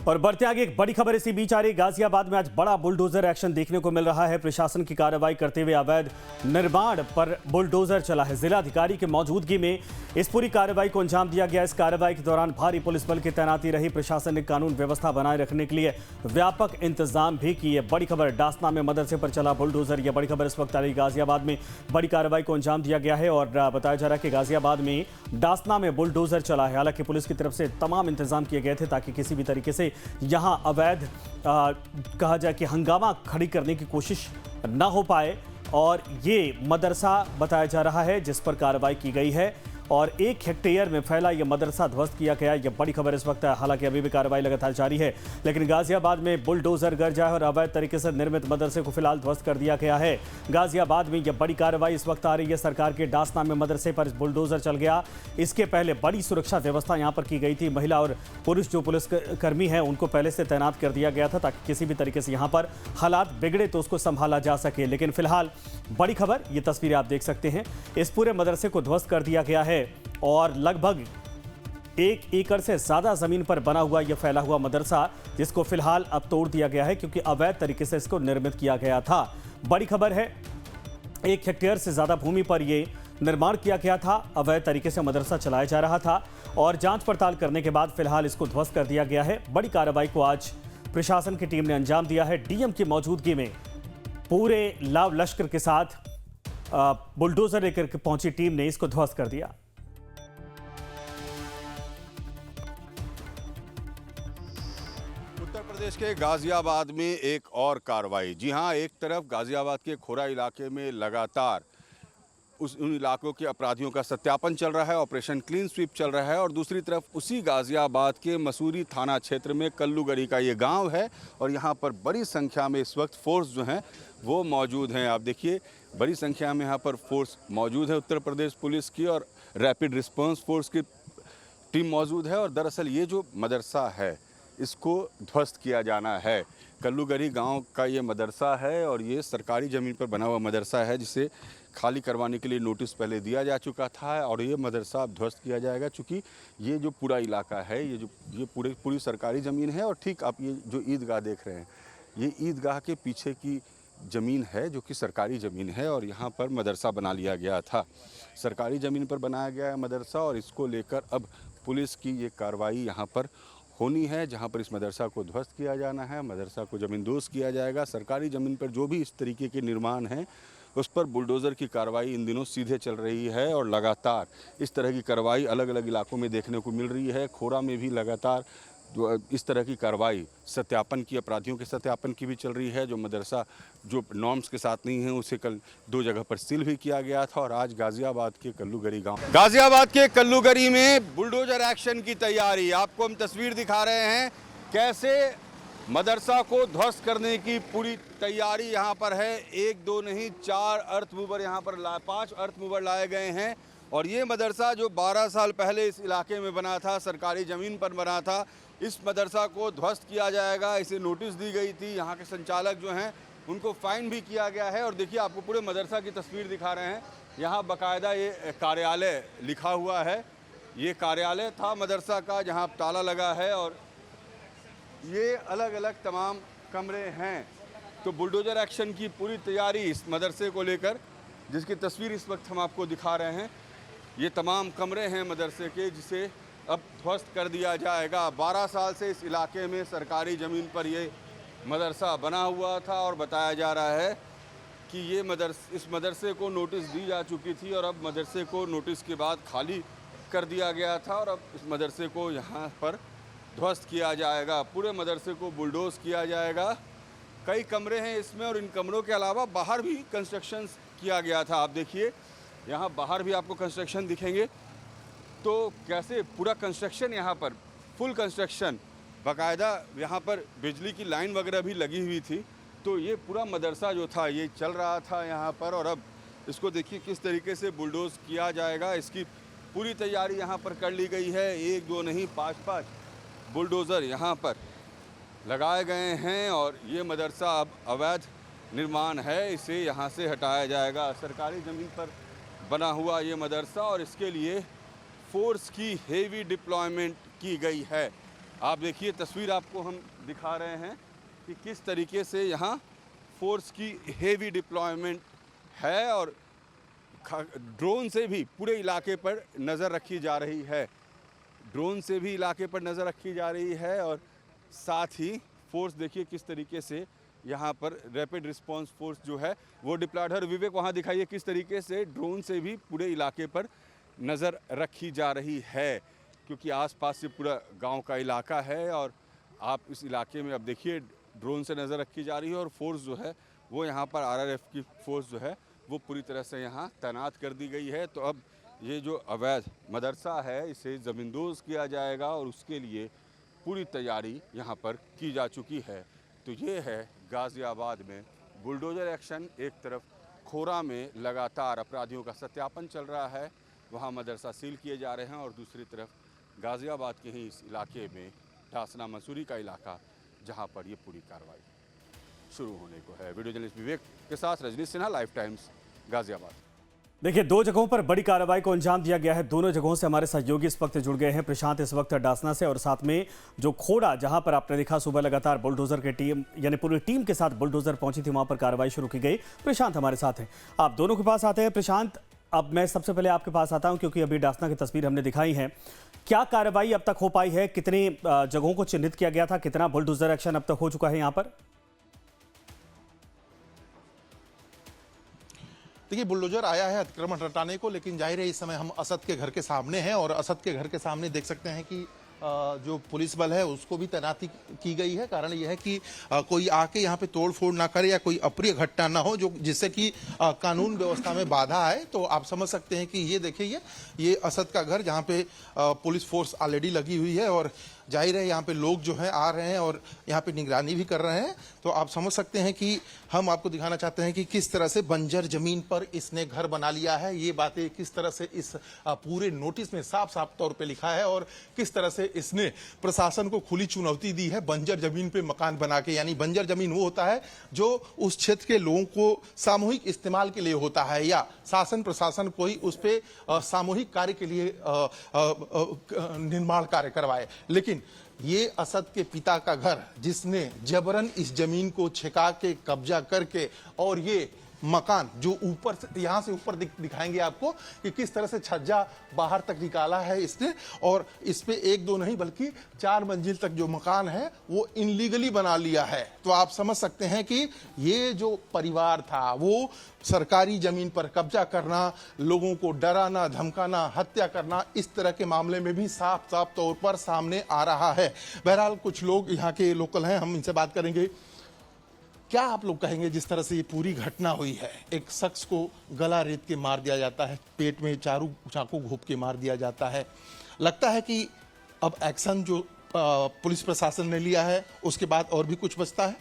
और बढ़ते आगे एक बड़ी खबर इसी बीच आ रही। गाजियाबाद में आज बड़ा बुलडोजर एक्शन देखने को मिल रहा है। प्रशासन की कार्रवाई करते हुए अवैध निर्माण पर बुलडोजर चला है। जिलाधिकारी की मौजूदगी में इस पूरी कार्रवाई को अंजाम दिया गया। इस कार्रवाई के दौरान भारी पुलिस बल की तैनाती रही। प्रशासन ने कानून व्यवस्था बनाए रखने के लिए व्यापक इंतजाम भी किए। बड़ी खबर डासना में मदरसे पर चला बुलडोजर। यह बड़ी खबर इस वक्त आ रही। गाजियाबाद में बड़ी कार्रवाई को अंजाम दिया गया है और बताया जा रहा है कि गाजियाबाद में डासना में बुलडोजर चला है। हालांकि पुलिस की तरफ से तमाम इंतजाम किए गए थे ताकि किसी भी तरीके से यहां अवैध कहा जाए कि हंगामा खड़ी करने की कोशिश ना हो पाए। और ये मदरसा बताया जा रहा है जिस पर कार्रवाई की गई है और 1 हेक्टेयर में फैला यह मदरसा ध्वस्त किया गया। यह बड़ी खबर इस वक्त है। हालांकि अभी भी कार्रवाई लगातार जारी है, लेकिन गाजियाबाद में बुलडोजर गरजा है और अवैध तरीके से निर्मित मदरसे को फिलहाल ध्वस्त कर दिया गया है। गाजियाबाद में यह बड़ी कार्रवाई इस वक्त आ रही है। सरकार के डासना में मदरसे पर बुलडोजर चल गया। इसके पहले बड़ी सुरक्षा व्यवस्था यहाँ पर की गई थी। महिला और पुरुष जो पुलिसकर्मी हैं उनको पहले से तैनात कर दिया गया था ताकि किसी भी तरीके से यहाँ पर हालात बिगड़े तो उसको संभाला जा सके। लेकिन फिलहाल बड़ी खबर, ये तस्वीरें आप देख सकते हैं। इस पूरे मदरसे को ध्वस्त कर दिया गया है और लगभग 1 एकड़ से ज्यादा जमीन पर बना हुआ यह फैला हुआ मदरसा, जिसको फिलहाल अब तोड़ दिया गया है क्योंकि अवैध तरीके से इसको निर्मित किया गया था। बड़ी खबर है, 1 हेक्टेयर से ज्यादा भूमि पर यह निर्माण किया गया था। अवैध तरीके से मदरसा चलाया जा रहा था और जांच पड़ताल करने के बाद फिलहाल इसको ध्वस्त कर दिया गया है। बड़ी कार्रवाई को आज प्रशासन की टीम ने अंजाम दिया है। डीएम की मौजूदगी में पूरे लाव लश्कर के साथ बुलडोजर लेकर पहुंची टीम ने इसको ध्वस्त कर दिया। उत्तर प्रदेश के गाजियाबाद में एक और कार्रवाई। जी हां, एक तरफ गाजियाबाद के खोरा इलाके में लगातार उन इलाकों के अपराधियों का सत्यापन चल रहा है, ऑपरेशन क्लीन स्वीप चल रहा है, और दूसरी तरफ उसी गाजियाबाद के मसूरी थाना क्षेत्र में कल्लूगढ़ी का ये गांव है और यहाँ पर बड़ी संख्या में इस वक्त फोर्स जो हैं वो मौजूद हैं। आप देखिए, बड़ी संख्या में यहाँ पर फोर्स मौजूद है उत्तर प्रदेश पुलिस की और रैपिड रिस्पांस फोर्स की टीम मौजूद है। और दरअसल ये जो मदरसा है इसको ध्वस्त किया जाना है। कल्लूगढ़ी गांव का ये मदरसा है और ये सरकारी ज़मीन पर बना हुआ मदरसा है जिसे खाली करवाने के लिए नोटिस पहले दिया जा चुका था और ये मदरसा अब ध्वस्त किया जाएगा। चूँकि ये जो पूरा इलाका है, ये पूरी सरकारी ज़मीन है। और ठीक आप ये जो ईदगाह देख रहे हैं, ये ईदगाह के पीछे की ज़मीन है जो कि सरकारी ज़मीन है और यहाँ पर मदरसा बना लिया गया था। सरकारी ज़मीन पर बनाया गया है मदरसा और इसको लेकर अब पुलिस की ये कार्रवाई यहाँ पर होनी है, जहाँ पर इस मदरसा को ध्वस्त किया जाना है, मदरसा को ज़मींदोज़ किया जाएगा। सरकारी ज़मीन पर जो भी इस तरीके के निर्माण हैं उस पर बुलडोज़र की कार्रवाई इन दिनों सीधे चल रही है और लगातार इस तरह की कार्रवाई अलग अलग इलाकों में देखने को मिल रही है। खोरा में भी लगातार इस तरह की कार्रवाई सत्यापन की, अपराधियों के सत्यापन की भी चल रही है। जो मदरसा जो नॉर्म्स के साथ नहीं है उसे कल 2 जगह पर सील भी किया गया था। और आज गाजियाबाद के कल्लूगढ़ी में बुलडोजर एक्शन की तैयारी। आपको हम तस्वीर दिखा रहे हैं कैसे मदरसा को ध्वस्त करने की पूरी तैयारी यहाँ पर है। 1 2 नहीं 4 अर्थ मूवर यहाँ पर 5 अर्थ मूवर लाए गए हैं। और ये मदरसा जो 12 साल पहले इस इलाके में बना था, सरकारी ज़मीन पर बना था, इस मदरसा को ध्वस्त किया जाएगा। इसे नोटिस दी गई थी। यहाँ के संचालक जो हैं उनको फ़ाइन भी किया गया है। और देखिए, आपको पूरे मदरसा की तस्वीर दिखा रहे हैं। यहाँ बाकायदा ये कार्यालय लिखा हुआ है। ये कार्यालय था मदरसा का जहाँ ताला लगा है और ये अलग अलग तमाम कमरे हैं। तो बुलडोजर एक्शन की पूरी तैयारी इस मदरसे को लेकर, जिसकी तस्वीर इस वक्त हम आपको दिखा रहे हैं। ये तमाम कमरे हैं मदरसे के जिसे अब ध्वस्त कर दिया जाएगा। 12 साल से इस इलाके में सरकारी ज़मीन पर ये मदरसा बना हुआ था और बताया जा रहा है कि ये इस मदरसे को नोटिस दी जा चुकी थी और अब मदरसे को नोटिस के बाद खाली कर दिया गया था और अब इस मदरसे को यहाँ पर ध्वस्त किया जाएगा। पूरे मदरसे को बुलडोज़ किया जाएगा। कई कमरे हैं इसमें और इन कमरों के अलावा बाहर भी कंस्ट्रक्शन किया गया था। आप देखिए, यहाँ बाहर भी आपको कंस्ट्रक्शन दिखेंगे। तो कैसे पूरा कंस्ट्रक्शन यहाँ पर फुल कंस्ट्रक्शन, बाकायदा यहाँ पर बिजली की लाइन वगैरह भी लगी हुई थी। तो ये पूरा मदरसा जो था ये चल रहा था यहाँ पर और अब इसको देखिए किस तरीके से बुलडोज़ किया जाएगा। इसकी पूरी तैयारी यहाँ पर कर ली गई है। 1 2 नहीं 5 बुलडोज़र यहाँ पर लगाए गए हैं और ये मदरसा अब अवैध निर्माण है, इसे यहाँ से हटाया जाएगा। सरकारी ज़मीन पर बना हुआ ये मदरसा और इसके लिए फोर्स की हेवी डिप्लॉयमेंट की गई है। आप देखिए तस्वीर आपको हम दिखा रहे हैं कि किस तरीके से यहाँ फोर्स की हेवी डिप्लॉयमेंट है और ड्रोन से भी पूरे इलाके पर नज़र रखी जा रही है। ड्रोन से भी इलाके पर नज़र रखी जा रही है और साथ ही फोर्स देखिए किस तरीके से यहाँ पर रैपिड रिस्पांस फोर्स जो है वो डिप्लॉयड है। और विवेक वहाँ दिखाइए किस तरीके से ड्रोन से भी पूरे इलाके पर नज़र रखी जा रही है, क्योंकि आसपास से पूरा गांव का इलाका है और आप इस इलाके में अब देखिए ड्रोन से नज़र रखी जा रही है और फोर्स जो है वो यहाँ पर आरआरएफ की फोर्स जो है वो पूरी तरह से यहाँ तैनात कर दी गई है। तो अब ये जो अवैध मदरसा है इसे ज़मींदोज़ किया जाएगा और उसके लिए पूरी तैयारी यहाँ पर की जा चुकी है। तो ये है गाज़ियाबाद में बुलडोज़र एक्शन। एक तरफ खोरा में लगातार अपराधियों का सत्यापन चल रहा है, वहाँ मदरसा सील किए जा रहे हैं, और दूसरी तरफ गाज़ियाबाद के ही इस इलाके में ढासना मंसूरी का इलाका जहाँ पर ये पूरी कार्रवाई शुरू होने को है। वीडियो जर्नलिस्ट विवेक के साथ रजनीश सिन्हा, लाइव टाइम्स, गाज़ियाबाद। देखिए, दो जगहों पर बड़ी कार्रवाई को अंजाम दिया गया है। दोनों जगहों से हमारे सहयोगी इस वक्त जुड़ गए हैं। प्रशांत इस वक्त डासना से, और साथ में जो खोड़ा जहां पर आपने देखा सुबह लगातार बुलडोजर की टीम यानी पूरी टीम के साथ बुलडोजर पहुंची थी, वहां पर कार्रवाई शुरू की गई। प्रशांत हमारे साथ हैं, आप दोनों के पास आते हैं। प्रशांत, अब मैं सबसे पहले आपके पास आता हूं क्योंकि अभी डासना की तस्वीर हमने दिखाई है। क्या कार्रवाई अब तक हो पाई है? कितनी जगहों को चिन्हित किया गया था? कितना बुलडोजर एक्शन अब तक हो चुका है यहाँ पर? देखिए, बुलडोजर आया है अतिक्रमण हटाने को, लेकिन जाहिर है इस समय हम असद के घर के सामने हैं और असद के घर के सामने देख सकते हैं कि जो पुलिस बल है उसको भी तैनाती की गई है। कारण यह है कि कोई आके यहाँ पे तोड़ फोड़ ना करे या कोई अप्रिय घटना ना हो जो जिससे कि कानून व्यवस्था में बाधा आए। तो आप समझ सकते हैं कि ये देखिए ये असद का घर जहाँ पे पुलिस फोर्स ऑलरेडी लगी हुई है और जाहिर है यहाँ पे लोग जो है आ रहे हैं और यहाँ पे निगरानी भी कर रहे हैं। तो आप समझ सकते हैं कि हम आपको दिखाना चाहते हैं कि किस तरह से बंजर जमीन पर इसने घर बना लिया है। ये बातें किस तरह से इस पूरे नोटिस में साफ साफ तौर पे लिखा है और किस तरह से इसने प्रशासन को खुली चुनौती दी है बंजर जमीन पे मकान बना के। यानी बंजर जमीन वो होता है जो उस क्षेत्र के लोगों को सामूहिक इस्तेमाल के लिए होता है या शासन प्रशासन कोई उस पर सामूहिक कार्य के लिए निर्माण कार्य करवाए। लेकिन ये असद के पिता का घर जिसने जबरन इस जमीन को छेका के कब्जा करके और ये मकान जो ऊपर से यहां से ऊपर दिखाएंगे आपको कि किस तरह से छज्जा बाहर तक निकाला है इसने और इस पे एक दो नहीं बल्कि 4 मंजिल तक जो मकान है वो इनलीगली बना लिया है। तो आप समझ सकते हैं कि ये जो परिवार था वो सरकारी जमीन पर कब्जा करना, लोगों को डराना धमकाना, हत्या करना, इस तरह के मामले में भी साफ साफ तौर पर सामने आ रहा है। बहरहाल कुछ लोग यहाँ के लोकल हैं, हम इनसे बात करेंगे। क्या आप लोग कहेंगे जिस तरह से ये पूरी घटना हुई है? एक शख्स को गला रेत के मार दिया जाता है, पेट में चाकू घोंप के मार दिया जाता है। लगता है कि अब एक्शन जो पुलिस प्रशासन ने लिया है उसके बाद और भी कुछ बचता है?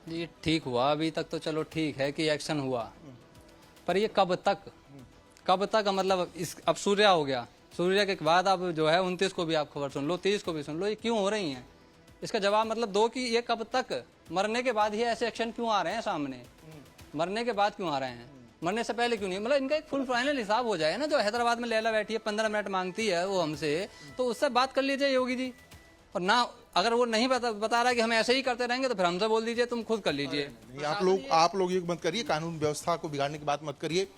ये ठीक हुआ, अभी तक तो चलो ठीक है कि एक्शन हुआ, पर ये कब तक मतलब इस अब सूर्य हो गया, सूर्य के बाद अब जो है 29 को भी आप खबर सुन लो, 30 को भी सुन लो, ये क्यों हो रही हैं? इसका जवाब मतलब दो कि ये कब तक, मरने के बाद ही ऐसे एक्शन क्यों आ रहे हैं सामने? मरने के बाद क्यों आ रहे हैं? मरने से पहले क्यों नहीं? मतलब इनका एक फुल फाइनल हिसाब हो जाए ना। जो हैदराबाद में लैला बैठी है 15 मिनट मांगती है वो हमसे, तो उससे बात कर लीजिए योगी जी। और ना अगर वो नहीं बता रहा कि हम ऐसे ही करते रहेंगे तो फिर हमसे बोल दीजिए तुम खुद कर लीजिए। आप लोग ये मत करिए, कानून व्यवस्था को बिगाड़ने की बात मत करिए।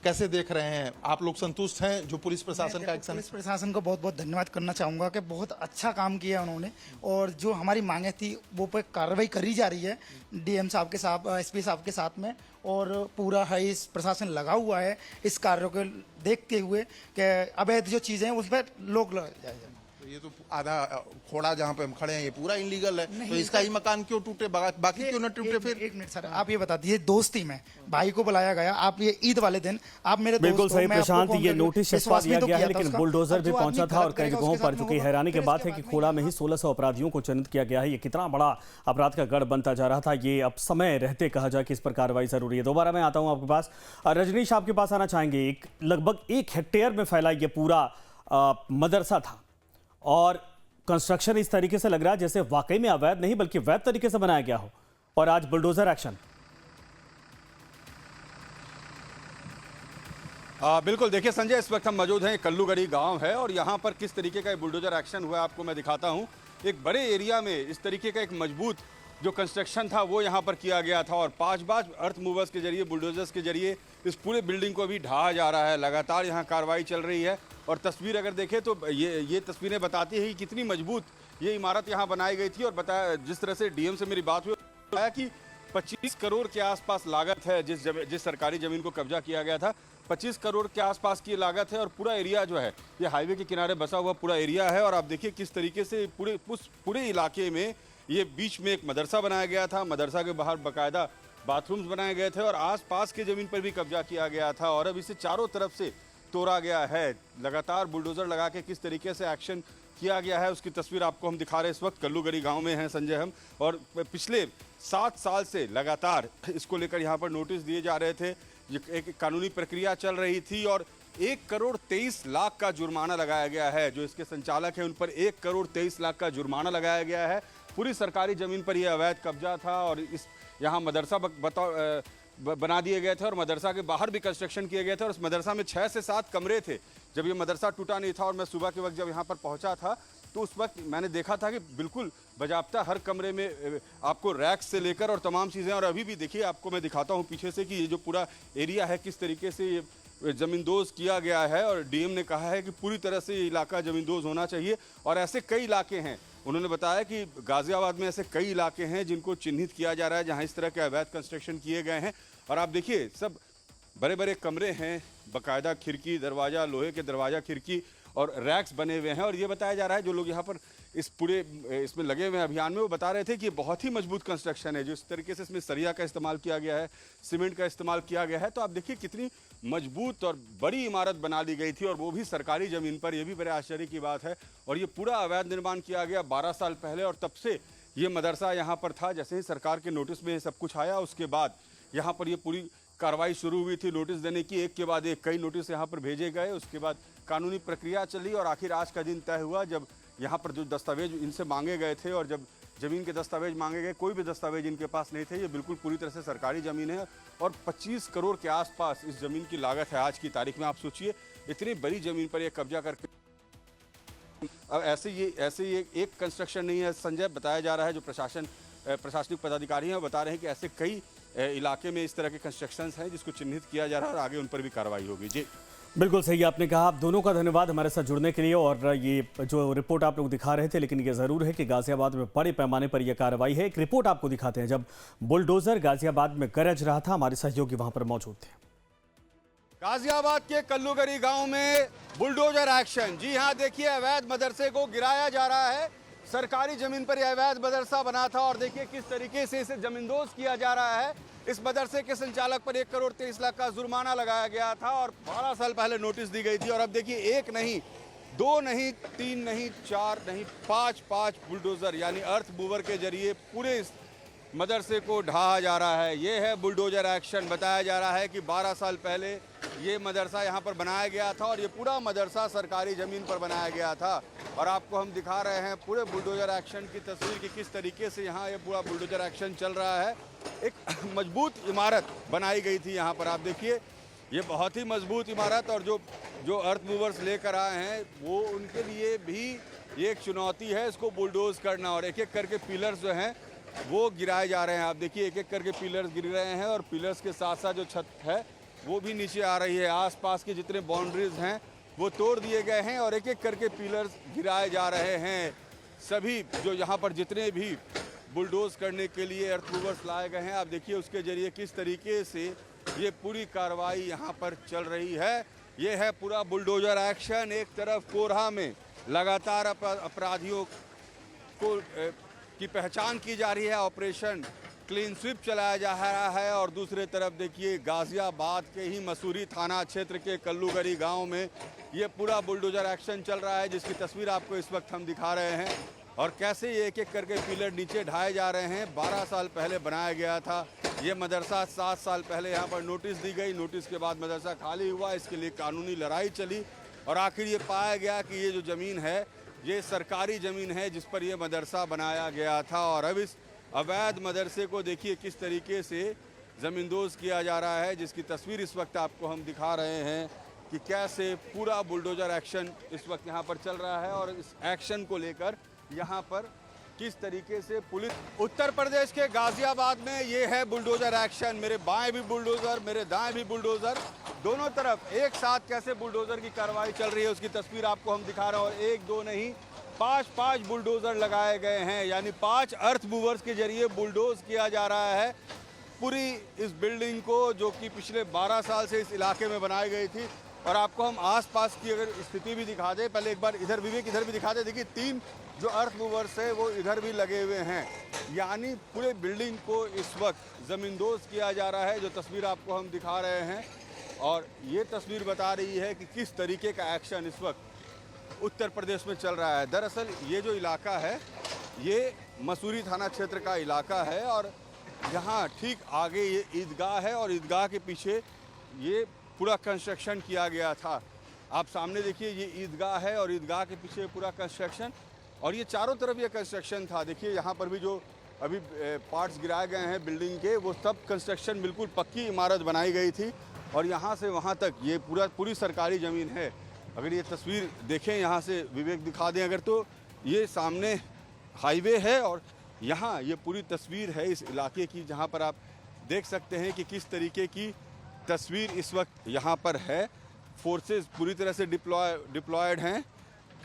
कैसे देख रहे हैं आप लोग? संतुष्ट हैं जो पुलिस प्रशासन का एक्शन? पुलिस प्रशासन को बहुत बहुत धन्यवाद करना चाहूँगा कि बहुत अच्छा काम किया उन्होंने और जो हमारी मांगे थी वो पर कार्रवाई करी जा रही है डीएम साहब के साथ, एसपी साहब के साथ में, और पूरा है इस प्रशासन लगा हुआ है इस कार्य को देखते हुए कि अवैध जो चीज़ें हैं उस पर लोग जाए। ये तो आधा खोड़ा जहाँ पे हम खड़े हैं ये पूरा इनलीगल है, तो इसका ही मकान क्यों टूटे, बाकी क्यों न टूटे? फिर एक मिनट सर, आप ये बता दीजिए, दोस्ती में भाई को बुलाया गया, आप ये ईद वाले दिन आप मेरे बिल्कुल सही प्रशांत, ये नोटिस छपवा दिया गया है लेकिन बुलडोजर भी पहुंचा था और कई जगहों पर, चूंकि हैरानी की बात है कि खोड़ा में ही 1600 अपराधियों को चिन्हित किया गया है। ये कितना बड़ा अपराध का गढ़ बनता जा रहा था, ये अब समय रहते कहा जाए कि इस पर कार्रवाई जरूरी है। दोबारा मैं आता हूं आपके पास, रजनीश आपके पास आना चाहेंगे। लगभग 1 हेक्टेयर में फैला ये पूरा मदरसा था और कंस्ट्रक्शन इस तरीके से लग रहा है जैसे वाकई में अवैध नहीं बल्कि वैध तरीके से बनाया गया हो, और आज बुलडोजर एक्शन। बिल्कुल, देखिए संजय, इस वक्त हम मौजूद हैं, कल्लूगढ़ी गांव है और यहाँ पर किस तरीके का बुलडोजर एक्शन हुआ है आपको मैं दिखाता हूँ। एक बड़े एरिया में इस तरीके का एक मजबूत जो कंस्ट्रक्शन था वो यहाँ पर किया गया था और 5 अर्थ मूवर्स के जरिए, बुलडोजर्स के जरिए इस पूरे बिल्डिंग को अभी ढहा जा रहा है। लगातार यहाँ कार्रवाई चल रही है और तस्वीर अगर देखें तो ये तस्वीरें बताती है कि कितनी मजबूत ये इमारत यहाँ बनाई गई थी। और बताया, जिस तरह से डीएम से मेरी बात हुई, बताया कि 25 करोड़ के आसपास लागत है जिस सरकारी जमीन को कब्जा किया गया था। 25 करोड़ के आसपास की लागत है और पूरा एरिया जो है ये हाईवे के किनारे बसा हुआ पूरा एरिया है। और आप देखिए किस तरीके से पूरे इलाके में ये बीच में एक मदरसा बनाया गया था, मदरसा के बाहर बाकायदा बाथरूम्स बनाए गए थे और आसपास की जमीन पर भी कब्जा किया गया था और अब इसे चारों तरफ से तोड़ा गया है। लगातार बुलडोजर लगा के किस तरीके से एक्शन किया गया है उसकी तस्वीर आपको हम दिखा रहे हैं। इस वक्त कल्लूगरी गांव में हैं संजय हम, और पिछले 7 साल से लगातार इसको लेकर यहाँ पर नोटिस दिए जा रहे थे। एक कानूनी प्रक्रिया चल रही थी और 1 करोड़ 23 लाख का जुर्माना लगाया गया है। जो इसके संचालक हैं उन पर 1 करोड़ 23 लाख का जुर्माना लगाया गया है। पूरी सरकारी ज़मीन पर यह अवैध कब्जा था और इस यहाँ मदरसा बना दिए गए थे और मदरसा के बाहर भी कंस्ट्रक्शन किए गए थे और उस मदरसा में 6 से 7 कमरे थे। जब ये मदरसा टूटा नहीं था और मैं सुबह के वक्त जब यहाँ पर पहुँचा था तो उस वक्त मैंने देखा था कि बिल्कुल बजाबता हर कमरे में आपको रैक्स से लेकर और तमाम चीज़ें, और अभी भी देखिए आपको मैं दिखाता हूँ पीछे से कि ये जो पूरा एरिया है किस तरीके से ये ज़मींदोज़ किया गया है। और डीएम ने कहा है कि पूरी तरह से ये इलाका ज़मींदोज़ होना चाहिए और ऐसे कई इलाके हैं। उन्होंने बताया कि गाज़ियाबाद में ऐसे कई इलाके हैं जिनको चिन्हित किया जा रहा है जहाँ इस तरह के अवैध कंस्ट्रक्शन किए गए हैं। और आप देखिए सब बड़े बड़े कमरे हैं, बाकायदा खिड़की दरवाज़ा, लोहे के दरवाज़ा खिड़की और रैक्स बने हुए हैं। और ये बताया जा रहा है जो लोग यहाँ पर इसमें लगे हुए हैं अभियान में, वो बता रहे थे कि ये बहुत ही मजबूत कंस्ट्रक्शन है। जिस तरीके से इसमें सरिया का इस्तेमाल किया गया है, सीमेंट का इस्तेमाल किया गया है, तो आप देखिए कितनी मजबूत और बड़ी इमारत बना ली गई थी और वो भी सरकारी ज़मीन पर। यह भी बड़े आश्चर्य की बात है। और ये पूरा अवैध निर्माण किया गया 12 साल पहले और तब से ये मदरसा यहाँ पर था। जैसे ही सरकार के नोटिस में सब कुछ आया उसके बाद यहाँ पर ये पूरी कार्रवाई शुरू हुई थी नोटिस देने की। एक के बाद एक कई नोटिस यहाँ पर भेजे गए, उसके बाद कानूनी प्रक्रिया चली और आखिर आज का दिन तय हुआ जब यहाँ पर जो दस्तावेज इनसे मांगे गए थे और जब ज़मीन के दस्तावेज मांगे गए, कोई भी दस्तावेज इनके पास नहीं थे। ये बिल्कुल पूरी तरह से सरकारी ज़मीन है और 25 करोड़ के आसपास इस ज़मीन की लागत है आज की तारीख में। आप सोचिए इतनी बड़ी ज़मीन पर ये कब्जा करके। अब ऐसे ये एक कंस्ट्रक्शन नहीं है संजय, बताया जा रहा है जो प्रशासनिक पदाधिकारी हैं बता रहे हैं कि ऐसे कई इलाके में इस तरह के कंस्ट्रक्शंस हैं जिसको चिन्हित किया जा रहा है और आगे उन पर भी कार्रवाई होगी। जी बिल्कुल सही आपने कहा। आप दोनों का धन्यवाद हमारे साथ जुड़ने के लिए। और ये जो रिपोर्ट आप लोग दिखा रहे थे, लेकिन ये ज़रूर है कि गाज़ियाबाद में बड़े पैमाने पर यह कार्रवाई है। एक रिपोर्ट आपको दिखाते हैं जब बुलडोज़र गाज़ियाबाद में गरज रहा था। हमारे सहयोगी वहां पर मौजूद थे। गाजियाबाद के कल्लूगरी गांव में बुलडोजर एक्शन। जी हाँ, देखिए अवैध मदरसे को गिराया जा रहा है। सरकारी जमीन पर यह अवैध मदरसा बना था और देखिए किस तरीके से इसे जमींदोज किया जा रहा है। इस मदरसे के संचालक पर 1 करोड़ 23 लाख का जुर्माना लगाया गया था और 12 साल पहले नोटिस दी गई थी। और अब देखिए 1 नहीं, 2 नहीं, 3 नहीं, 4 नहीं, 5 बुलडोजर यानी अर्थ मूवर के जरिए पूरे इस मदरसे को ढहा जा रहा है। ये है बुलडोजर एक्शन। बताया जा रहा है कि 12 साल पहले ये मदरसा यहाँ पर बनाया गया था और ये पूरा मदरसा सरकारी ज़मीन पर बनाया गया था। और आपको हम दिखा रहे हैं पूरे बुलडोजर एक्शन की तस्वीर कि किस तरीके से यहाँ ये पूरा बुलडोजर एक्शन चल रहा है। एक मजबूत इमारत बनाई गई थी यहाँ पर। आप देखिए ये बहुत ही मजबूत इमारत और जो अर्थ मूवर्स लेकर आए हैं वो उनके लिए भी ये एक चुनौती है इसको बुलडोज करना। और एक एक करके पिलर्स जो हैं वो गिराए जा रहे हैं। आप देखिए एक एक करके पिलर्स गिर रहे हैं और पिलर्स के साथ साथ जो छत है वो भी नीचे आ रही है। आसपास के जितने बाउंड्रीज हैं वो तोड़ दिए गए हैं और एक एक करके पिलर्स गिराए जा रहे हैं। सभी जो यहाँ पर जितने भी बुलडोज करने के लिए अर्थ मूवर्स लाए गए हैं, आप देखिए उसके जरिए किस तरीके से ये पूरी कार्रवाई यहाँ पर चल रही है। ये है पूरा बुलडोजर एक्शन। एक तरफ कोरहा में लगातार अपराधियों को की पहचान की जा रही है, ऑपरेशन क्लीन स्वीप चलाया जा रहा है और दूसरे तरफ देखिए गाजियाबाद के ही मसूरी थाना क्षेत्र के कल्लूगरी गांव में ये पूरा बुलडोजर एक्शन चल रहा है जिसकी तस्वीर आपको इस वक्त हम दिखा रहे हैं। और कैसे ये एक एक करके पिलर नीचे ढाए जा रहे हैं। 12 साल पहले बनाया गया था ये मदरसा। 7 साल पहले यहाँ पर नोटिस दी गई, नोटिस के बाद मदरसा खाली हुआ, इसके लिए कानूनी लड़ाई चली और आखिर ये पाया गया कि ये जो ज़मीन है ये सरकारी ज़मीन है जिस पर यह मदरसा बनाया गया था। और अब इस अवैध मदरसे को देखिए किस तरीके से ज़मींदोज़ किया जा रहा है जिसकी तस्वीर इस वक्त आपको हम दिखा रहे हैं कि कैसे पूरा बुलडोजर एक्शन इस वक्त यहाँ पर चल रहा है। और इस एक्शन को लेकर यहाँ पर किस तरीके से पुलिस। उत्तर प्रदेश के गाजियाबाद में ये है बुलडोजर एक्शन। मेरे बाएं भी बुलडोजर, मेरे दाएं भी बुलडोजर, दोनों तरफ एक साथ कैसे बुलडोजर की कार्रवाई चल रही है उसकी तस्वीर आपको हम दिखा रहे हैं। और एक दो नहीं, पांच बुलडोजर लगाए गए हैं, यानी 5 अर्थ मूवर्स के जरिए बुलडोज किया जा रहा है पूरी इस बिल्डिंग को, जो कि पिछले 12 साल से इस इलाके में बनाई गई थी। और आपको हम आसपास की अगर स्थिति भी दिखा दें, पहले एक बार इधर विवेक इधर भी दिखा दें। देखिए 3 जो अर्थ मूवर्स है वो इधर भी लगे हुए हैं, यानी पूरे बिल्डिंग को इस वक्त ज़मींदोज किया जा रहा है, जो तस्वीर आपको हम दिखा रहे हैं। और ये तस्वीर बता रही है कि किस तरीके का एक्शन इस वक्त उत्तर प्रदेश में चल रहा है। दरअसल ये जो इलाका है ये मसूरी थाना क्षेत्र का इलाका है और यहाँ ठीक आगे ये ईदगाह है और ईदगाह के पीछे ये पूरा कंस्ट्रक्शन किया गया था। आप सामने देखिए ये ईदगाह है और ईदगाह के पीछे पूरा कंस्ट्रक्शन, और ये चारों तरफ ये कंस्ट्रक्शन था। देखिए यहाँ पर भी जो अभी पार्ट्स गिराए गए हैं बिल्डिंग के, वो सब कंस्ट्रक्शन बिल्कुल पक्की इमारत बनाई गई थी। और यहाँ से वहाँ तक ये पूरी सरकारी ज़मीन है। अगर ये तस्वीर देखें यहाँ से विवेक दिखा दें अगर, तो ये सामने हाईवे है और यहाँ ये पूरी तस्वीर है इस इलाके की, जहाँ पर आप देख सकते हैं कि किस तरीके की तस्वीर इस वक्त यहाँ पर है। फोर्सेस पूरी तरह से डिप्लॉयड हैं।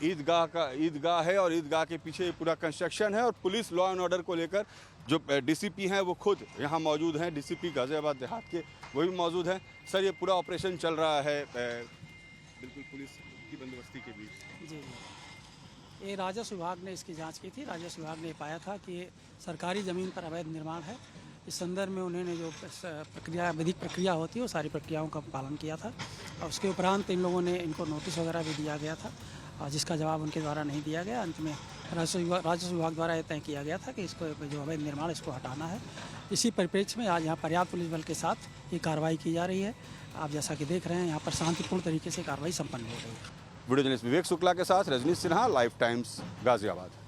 ईदगाह है और ईदगाह के पीछे पूरा कंस्ट्रक्शन है और पुलिस लॉ एंड ऑर्डर को लेकर जो डीसीपी हैं वो खुद यहाँ मौजूद हैं। डीसीपी गाजियाबाद देहात के वो भी मौजूद हैं। सर, ये पूरा ऑपरेशन चल रहा है बिल्कुल पुलिस की बंदोबस्ती के बीच। जी, ये राजस्व विभाग ने इसकी जांच की थी। राजस्व विभाग ने पाया था कि ये सरकारी ज़मीन पर अवैध निर्माण है। इस संदर्भ में उन्होंने जो विधिक प्रक्रिया होती है वो सारी प्रक्रियाओं का पालन किया था और उसके उपरांत इन लोगों ने इनको नोटिस वगैरह भी दिया गया था और जिसका जवाब उनके द्वारा नहीं दिया गया। अंत में राजस्व विभाग द्वारा यह तय किया गया था कि इसको जो अवैध निर्माण इसको हटाना है। इसी परिप्रेक्ष्य में आज यहाँ पर्याप्त पुलिस बल के साथ ये कार्रवाई की जा रही है। आप जैसा कि देख रहे हैं यहाँ पर शांतिपूर्ण तरीके से कार्रवाई संपन्न हो रही है। वीडियो जर्नलिस्ट विवेक शुक्ला के साथ रजनीश सिन्हा, लाइव टाइम्स गाजियाबाद।